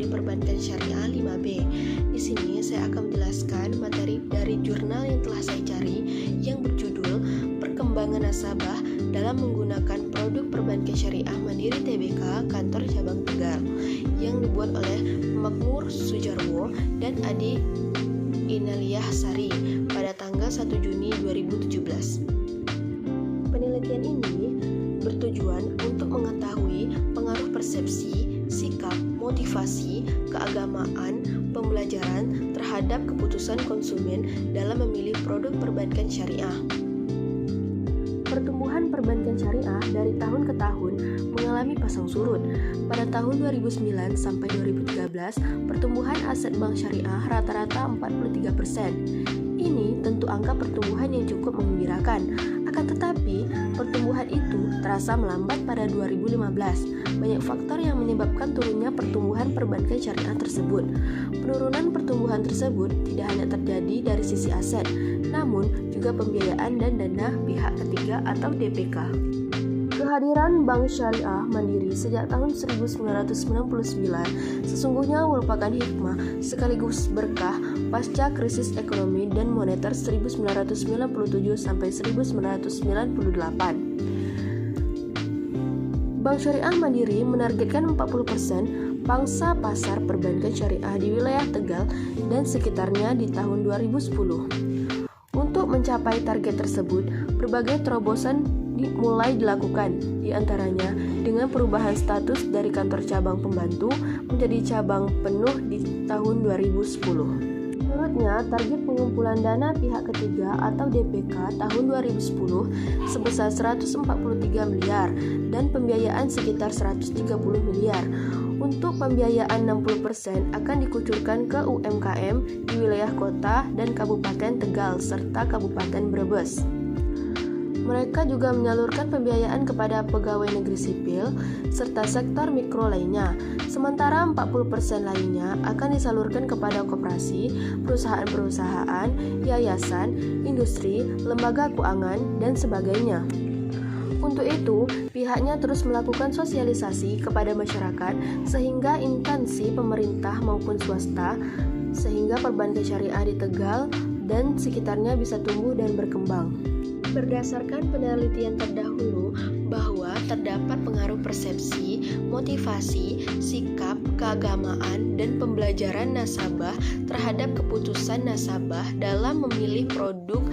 memilih perbankan syariah 5B. Di sini saya akan menjelaskan materi dari jurnal yang telah saya cari yang berjudul Perkembangan Nasabah dalam menggunakan produk perbankan syariah Mandiri Tbk Kantor Cabang Tegal yang dibuat oleh Makmur Sujarwo dan Adi Inaliah Sari pada tanggal 1 Juni 2017. Penelitian ini bertujuan untuk mengetahui pengaruh persepsi, sikap, motivasi, keagamaan, pembelajaran terhadap keputusan konsumen dalam memilih produk perbankan syariah. Pertumbuhan perbankan syariah dari tahun ke tahun mengalami pasang surut. Pada tahun 2009 sampai 2013, pertumbuhan aset bank syariah rata-rata 43%. Ini tentu angka pertumbuhan yang cukup menggembirakan. Akan tetapi, pertumbuhan itu terasa melambat pada 2015. Banyak faktor yang menyebabkan turunnya pertumbuhan perbankan syariah tersebut. Penurunan pertumbuhan tersebut tidak hanya terjadi dari sisi aset, namun juga pembiayaan dan dana pihak ketiga atau DPK. Kehadiran Bank Syariah Mandiri sejak tahun 1999 sesungguhnya merupakan hikmah sekaligus berkah pasca krisis ekonomi dan moneter 1997 sampai 1998. Bank Syariah Mandiri menargetkan 40% pangsa pasar perbankan syariah di wilayah Tegal dan sekitarnya di tahun 2010. Untuk mencapai target tersebut, berbagai terobosan mulai dilakukan, diantaranya dengan perubahan status dari kantor cabang pembantu menjadi cabang penuh di tahun 2010. Menurutnya, target pengumpulan dana pihak ketiga atau DPK tahun 2010 sebesar 143 miliar dan pembiayaan sekitar 130 miliar. Untuk pembiayaan 60% akan dikucurkan ke UMKM di wilayah kota dan Kabupaten Tegal serta Kabupaten Brebes. Mereka juga menyalurkan pembiayaan kepada pegawai negeri sipil serta sektor mikro lainnya. Sementara 40% lainnya akan disalurkan kepada koperasi, perusahaan-perusahaan, yayasan, industri, lembaga keuangan, dan sebagainya. Untuk itu, pihaknya terus melakukan sosialisasi kepada masyarakat sehingga instansi pemerintah maupun swasta sehingga perbankan syariah di Tegal dan sekitarnya bisa tumbuh dan berkembang. Berdasarkan penelitian terdahulu bahwa terdapat pengaruh persepsi, motivasi, sikap, keagamaan, dan pembelajaran nasabah terhadap keputusan nasabah dalam memilih produk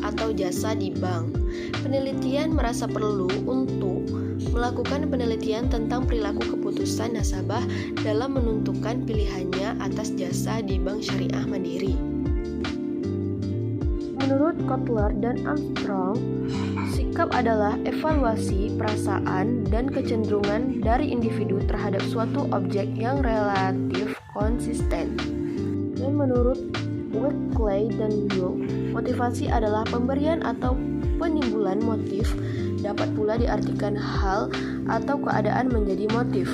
atau jasa di bank. Penelitian merasa perlu untuk melakukan penelitian tentang perilaku keputusan nasabah dalam menentukan pilihannya atas jasa di Bank Syariah Mandiri. Menurut Kotler dan Armstrong, sikap adalah evaluasi perasaan dan kecenderungan dari individu terhadap suatu objek yang relatif konsisten. Dan menurut Wickley dan Young, motivasi adalah pemberian atau penimbulan motif, dapat pula diartikan hal atau keadaan menjadi motif.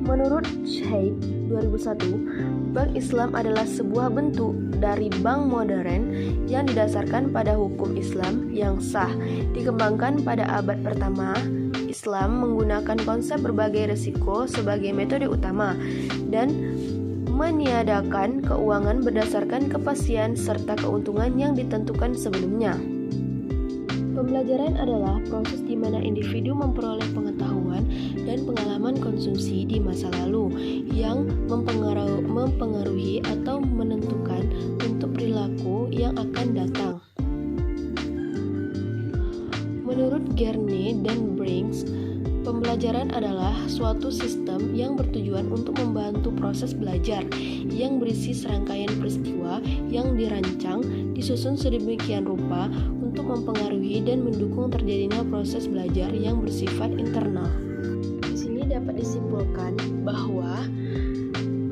Menurut Sheikh 2001, Bank Islam adalah sebuah bentuk dari bank modern yang didasarkan pada hukum Islam yang sah. Dikembangkan pada abad pertama, Islam menggunakan konsep berbagai risiko sebagai metode utama dan meniadakan keuangan berdasarkan kepastian serta keuntungan yang ditentukan sebelumnya. Pembelajaran adalah proses di mana individu memperoleh pengetahuan dan pengalaman konsumsi di masa lalu yang mempengaruhi atau menentukan bentuk perilaku yang akan datang. Menurut Gurney dan Brinks, pembelajaran adalah suatu sistem yang bertujuan untuk membantu proses belajar yang berisi serangkaian peristiwa yang dirancang, disusun sedemikian rupa untuk mempengaruhi dan mendukung terjadinya proses belajar yang bersifat internal. Di sini dapat disimpulkan bahwa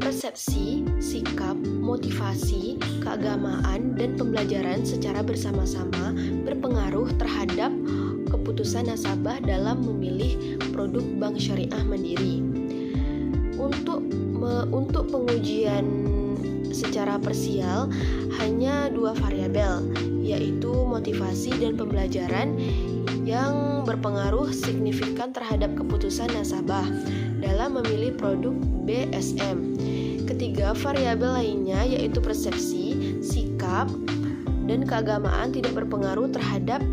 persepsi, sikap, motivasi, keagamaan, dan pembelajaran secara bersama-sama berpengaruh terhadap keputusan nasabah dalam memilih produk Bank Syariah Mandiri. Untuk pengujian secara parsial hanya 2 variabel, yaitu motivasi dan pembelajaran yang berpengaruh signifikan terhadap keputusan nasabah dalam memilih produk BSM. Ketiga, variabel lainnya yaitu persepsi, sikap, dan keagamaan tidak berpengaruh terhadap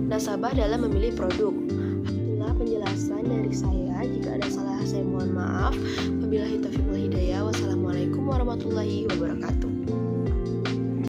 nasabah dalam memilih produk. Itulah penjelasan dari saya. Jika ada salah, saya mohon maaf. Wabillahi taufiq wal hidayah. Wassalamualaikum warahmatullahi wabarakatuh.